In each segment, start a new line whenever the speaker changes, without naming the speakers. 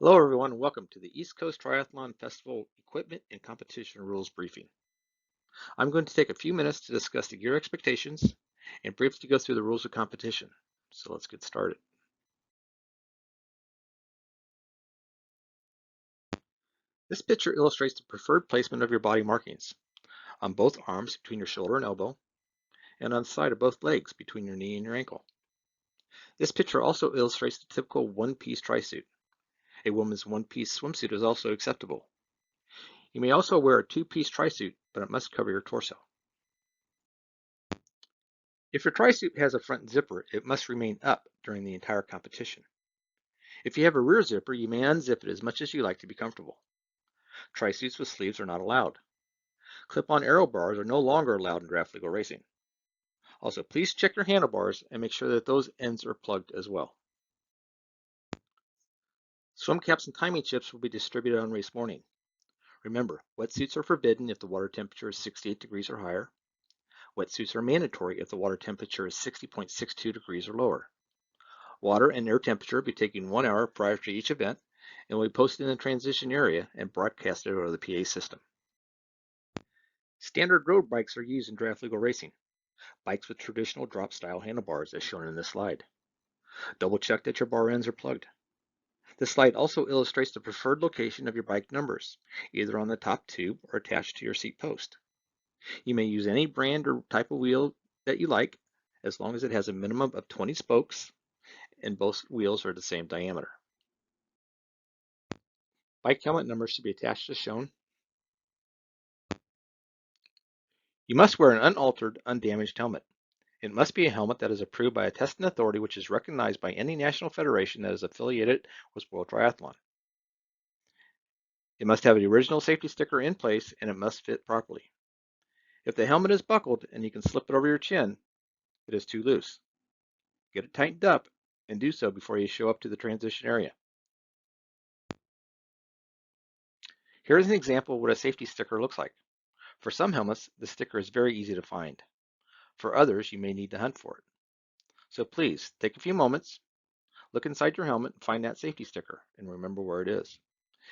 Hello everyone and welcome to the East Coast Triathlon Festival Equipment and Competition Rules Briefing. I'm going to take a few minutes to discuss the gear expectations and briefly go through the rules of competition. So let's get started. This picture illustrates the preferred placement of your body markings on both arms between your shoulder and elbow and on the side of both legs between your knee and your ankle. This picture also illustrates the typical one-piece tri-suit. A woman's one-piece swimsuit is also acceptable. You may also wear a two-piece tri-suit, but it must cover your torso. If your tri-suit has a front zipper, it must remain up during the entire competition. If you have a rear zipper, you may unzip it as much as you like to be comfortable. Tri-suits with sleeves are not allowed. Clip-on aero bars are no longer allowed in draft legal racing. Also, please check your handlebars and make sure that those ends are plugged as well. Swim caps and timing chips will be distributed on race morning. Remember, wetsuits are forbidden if the water temperature is 68 degrees or higher. Wetsuits are mandatory if the water temperature is 60.62 degrees or lower. Water and air temperature will be taken 1 hour prior to each event and will be posted in the transition area and broadcasted over the PA system. Standard road bikes are used in draft legal racing. Bikes with traditional drop style handlebars as shown in this slide. Double check that your bar ends are plugged. This slide also illustrates the preferred location of your bike numbers, either on the top tube or attached to your seat post. You may use any brand or type of wheel that you like, as long as it has a minimum of 20 spokes and both wheels are the same diameter. Bike helmet numbers should be attached as shown. You must wear an unaltered, undamaged helmet. It must be a helmet that is approved by a testing authority which is recognized by any national federation that is affiliated with World Triathlon. It must have the original safety sticker in place and it must fit properly. If the helmet is buckled and you can slip it over your chin, it is too loose. Get it tightened up and do so before you show up to the transition area. Here is an example of what a safety sticker looks like. For some helmets, the sticker is very easy to find. For others, you may need to hunt for it. So please, take a few moments, look inside your helmet and find that safety sticker and remember where it is.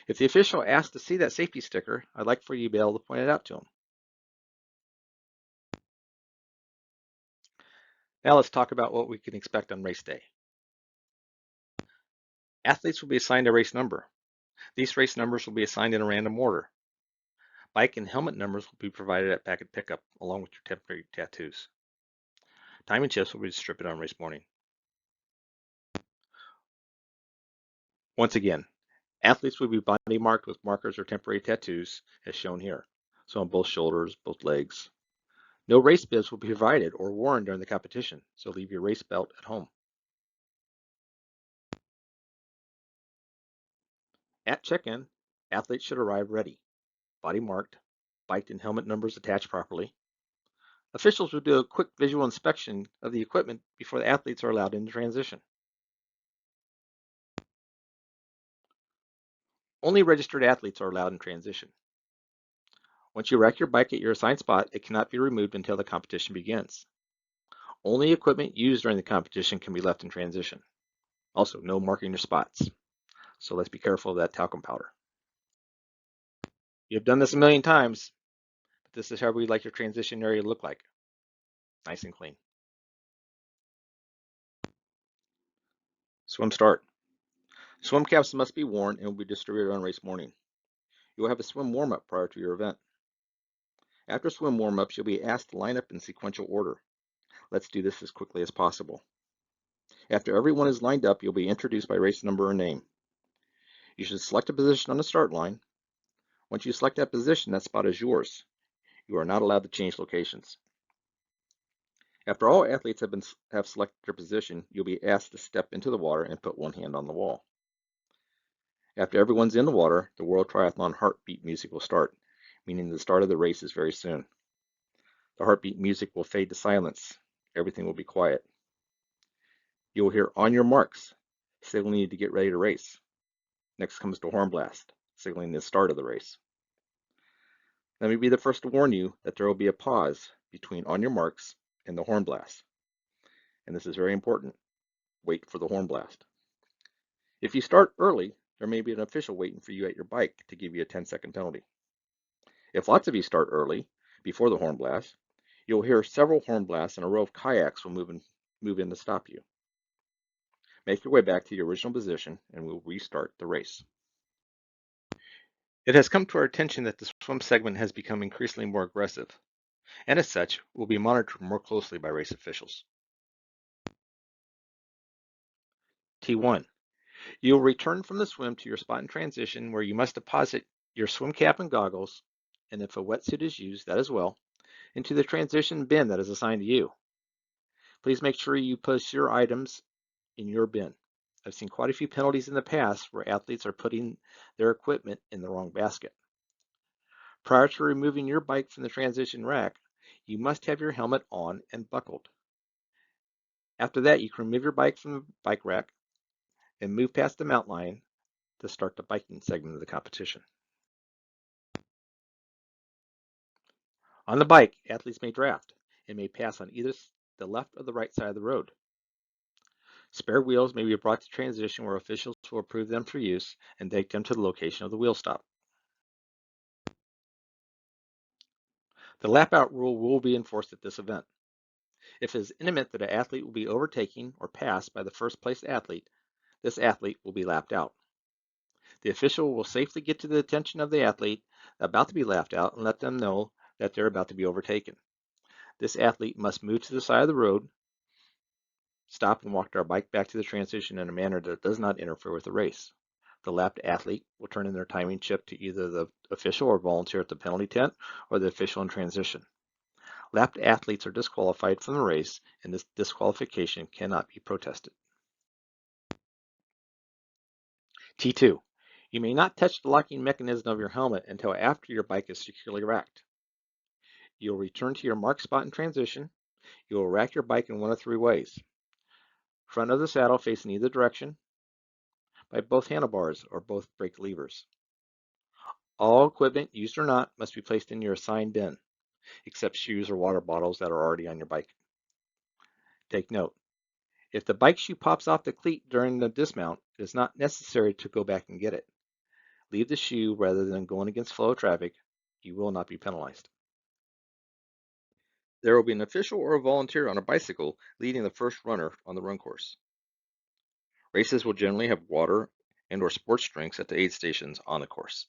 If the official asks to see that safety sticker, I'd like for you to be able to point it out to them. Now let's talk about what we can expect on race day. Athletes will be assigned a race number. These race numbers will be assigned in a random order. Bike and helmet numbers will be provided at packet pickup along with your temporary tattoos. Time and chips will be distributed on race morning. Once again, athletes will be body marked with markers or temporary tattoos as shown here. So on both shoulders, both legs. No race bibs will be provided or worn during the competition, so leave your race belt at home. At check-in, athletes should arrive ready, body marked, bike and helmet numbers attached properly. Officials will do a quick visual inspection of the equipment before the athletes are allowed into transition. Only registered athletes are allowed in transition. Once you rack your bike at your assigned spot, it cannot be removed until the competition begins. Only equipment used during the competition can be left in transition. Also, no marking your spots. So let's be careful of that talcum powder. You've done this a million times, but this is how we'd like your transition area to look like. Nice and clean. Swim start. Swim caps must be worn and will be distributed on race morning. You will have a swim warm-up prior to your event. After swim warm-ups, you'll be asked to line up in sequential order. Let's do this as quickly as possible. After everyone is lined up, you'll be introduced by race number or name. You should select a position on the start line. Once you select that position, that spot is yours. You are not allowed to change locations. After all athletes have selected their position, you'll be asked to step into the water and put one hand on the wall. After everyone's in the water, the World Triathlon heartbeat music will start, meaning the start of the race is very soon. The heartbeat music will fade to silence. Everything will be quiet. You will hear "on your marks," signaling you to get ready to race. Next comes the horn blast, signaling the start of the race. Let me be the first to warn you that there will be a pause between "on your marks" and the horn blast. And this is very important. Wait for the horn blast. If you start early, there may be an official waiting for you at your bike to give you a 10-second penalty. If lots of you start early, before the horn blast, you'll hear several horn blasts and a row of kayaks will move in to stop you. Make your way back to your original position and we'll restart the race. It has come to our attention that the swim segment has become increasingly more aggressive, and as such, will be monitored more closely by race officials. T1. You'll return from the swim to your spot in transition where you must deposit your swim cap and goggles, and if a wetsuit is used, that as well, into the transition bin that is assigned to you. Please make sure you push your items in your bin. I've seen quite a few penalties in the past where athletes are putting their equipment in the wrong basket. Prior to removing your bike from the transition rack, you must have your helmet on and buckled. After that, you can remove your bike from the bike rack and move past the mount line to start the biking segment of the competition. On the bike, athletes may draft and may pass on either the left or the right side of the road. Spare wheels may be brought to transition where officials will approve them for use and take them to the location of the wheel stop. The lap out rule will be enforced at this event. If it is imminent that an athlete will be overtaken or passed by the first place athlete, this athlete will be lapped out. The official will safely get to the attention of the athlete about to be lapped out and let them know that they're about to be overtaken. This athlete must move to the side of the road, stop and walk their bike back to the transition in a manner that does not interfere with the race. The lapped athlete will turn in their timing chip to either the official or volunteer at the penalty tent or the official in transition. Lapped athletes are disqualified from the race, and this disqualification cannot be protested. T2. You may not touch the locking mechanism of your helmet until after your bike is securely racked. You'll return to your marked spot in transition. You will rack your bike in one of three ways. Front of the saddle facing either direction, by both handlebars or both brake levers. All equipment, used or not, must be placed in your assigned bin, except shoes or water bottles that are already on your bike. Take note, if the bike shoe pops off the cleat during the dismount, it is not necessary to go back and get it. Leave the shoe rather than going against flow of traffic. You will not be penalized. There will be an official or a volunteer on a bicycle leading the first runner on the run course. Races will generally have water and/or sports drinks at the aid stations on the course.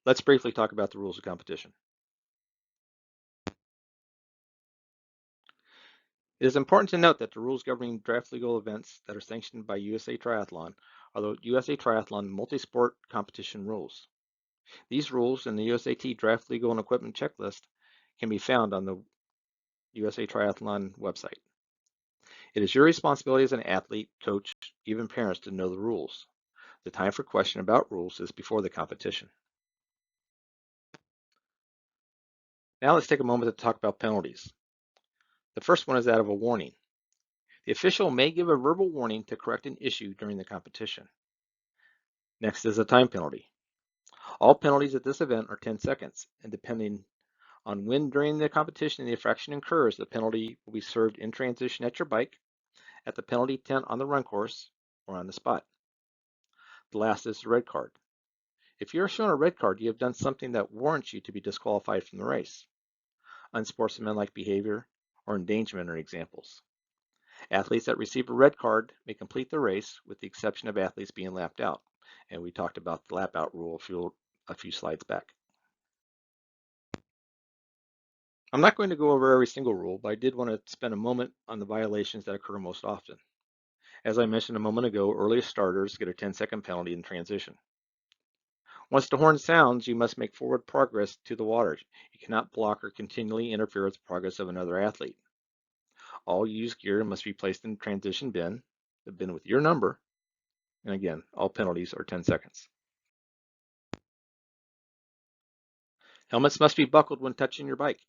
Let's briefly talk about the rules of competition. It is important to note that the rules governing draft legal events that are sanctioned by USA Triathlon are the USA Triathlon multi-sport competition rules. These rules and the USAT draft legal and equipment checklist can be found on the USA Triathlon website. It is your responsibility as an athlete, coach, even parents to know the rules. The time for question about rules is before the competition. Now let's take a moment to talk about penalties. The first one is that of a warning. The official may give a verbal warning to correct an issue during the competition. Next is a time penalty. All penalties at this event are 10 seconds, and depending on when during the competition the infraction occurs, the penalty will be served in transition at your bike, at the penalty tent on the run course, or on the spot. The last is the red card. If you are shown a red card, you have done something that warrants you to be disqualified from the race. Unsportsmanlike behavior or endangerment are examples. Athletes that receive a red card may complete the race, with the exception of athletes being lapped out. And we talked about the lap out rule a few slides back. I'm not going to go over every single rule, but I did want to spend a moment on the violations that occur most often. As I mentioned a moment ago, early starters get a 10-second penalty in transition. Once the horn sounds, you must make forward progress to the water. You cannot block or continually interfere with the progress of another athlete. All used gear must be placed in the transition bin, the bin with your number, and again, all penalties are 10 seconds. Helmets must be buckled when touching your bike.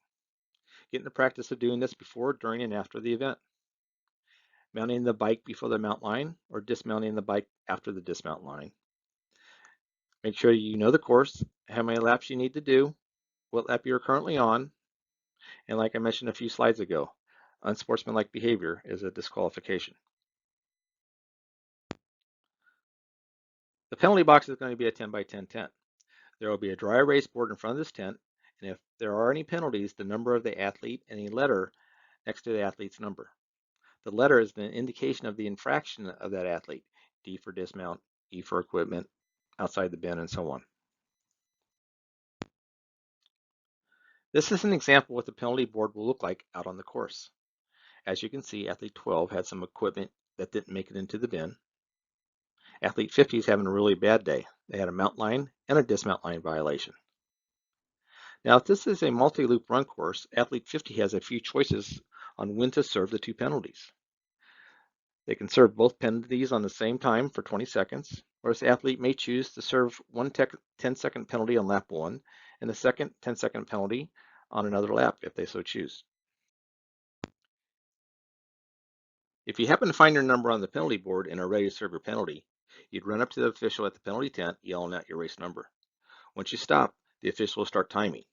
Get in the practice of doing this before, during, and after the event. Mounting the bike before the mount line or dismounting the bike after the dismount line. Make sure you know the course, how many laps you need to do, what lap you're currently on, and like I mentioned a few slides ago, unsportsmanlike behavior is a disqualification. The penalty box is going to be a 10 by 10 tent. There will be a dry erase board in front of this tent, and if there are any penalties, the number of the athlete and a letter next to the athlete's number. The letter is the indication of the infraction of that athlete, D for dismount, E for equipment, outside the bin, and so on. This is an example of what the penalty board will look like out on the course. As you can see, athlete 12 had some equipment that didn't make it into the bin. Athlete 50 is having a really bad day. They had a mount line and a dismount line violation. Now, if this is a multi-loop run course, athlete 50 has a few choices on when to serve the two penalties. They can serve both penalties on the same time for 20 seconds, or this athlete may choose to serve one 10-second penalty on lap 1 and the second 10-second penalty on another lap if they so choose. If you happen to find your number on the penalty board and are ready to serve your penalty, you'd run up to the official at the penalty tent yelling out your race number. Once you stop, the official will start timing.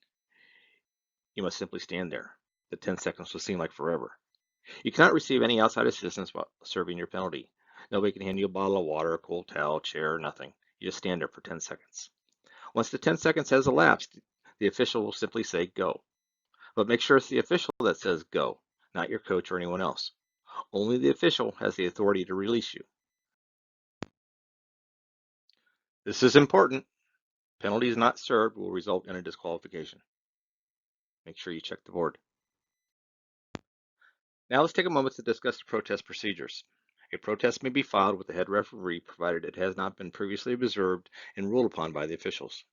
You must simply stand there. The 10 seconds will seem like forever. You cannot receive any outside assistance while serving your penalty. Nobody can hand you a bottle of water, a cold towel, chair, nothing. You just stand there for 10 seconds. Once the 10 seconds has elapsed, the official will simply say go. But make sure it's the official that says go, not your coach or anyone else. Only the official has the authority to release you. This is important. Penalties not served will result in a disqualification. Make sure you check the board. Now let's take a moment to discuss the protest procedures. A protest may be filed with the head referee provided it has not been previously observed and ruled upon by the officials.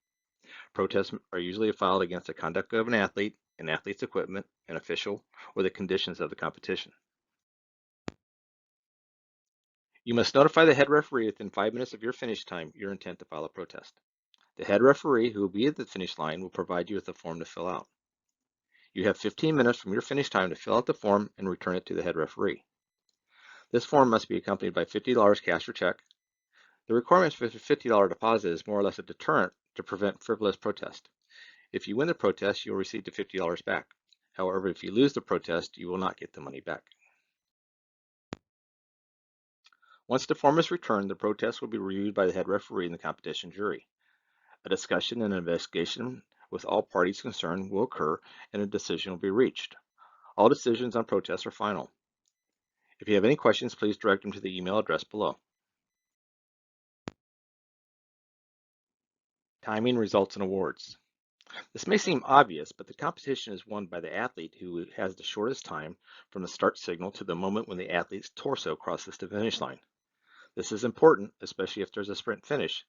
Protests are usually filed against the conduct of an athlete's equipment, an official, or the conditions of the competition. You must notify the head referee within 5 minutes of your finish time your intent to file a protest. The head referee, who will be at the finish line, will provide you with a form to fill out. You have 15 minutes from your finish time to fill out the form and return it to the head referee. This form must be accompanied by $50 cash or check. The requirements for the $50 deposit is more or less a deterrent to prevent frivolous protest. If you win the protest, you will receive the $50 back. However, if you lose the protest, you will not get the money back. Once the form is returned, the protest will be reviewed by the head referee and the competition jury. A discussion and investigation with all parties concerned will occur and a decision will be reached. All decisions on protests are final. If you have any questions, please direct them to the email address below. Timing, results, and awards. This may seem obvious, but the competition is won by the athlete who has the shortest time from the start signal to the moment when the athlete's torso crosses the finish line. This is important, especially if there's a sprint finish.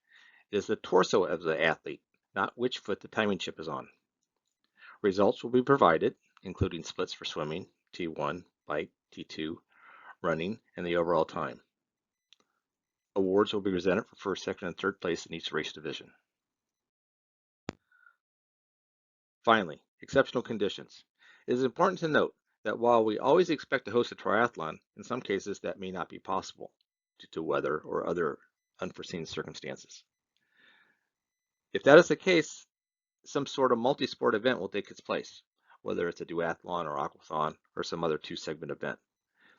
It is the torso of the athlete, not which foot the timing chip is on. Results will be provided, including splits for swimming, T1, bike, T2, running, and the overall time. Awards will be presented for first, second, and third place in each race division. Finally, exceptional conditions. It is important to note that while we always expect to host a triathlon, in some cases that may not be possible due to weather or other unforeseen circumstances. If that is the case, some sort of multi-sport event will take its place, whether it's a duathlon or aquathon or some other two-segment event.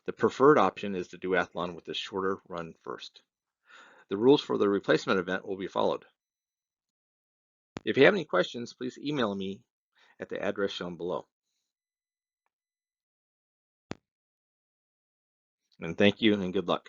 The preferred option is the duathlon with the shorter run first. The rules for the replacement event will be followed. If you have any questions, please email me at the address shown below. And thank you and good luck.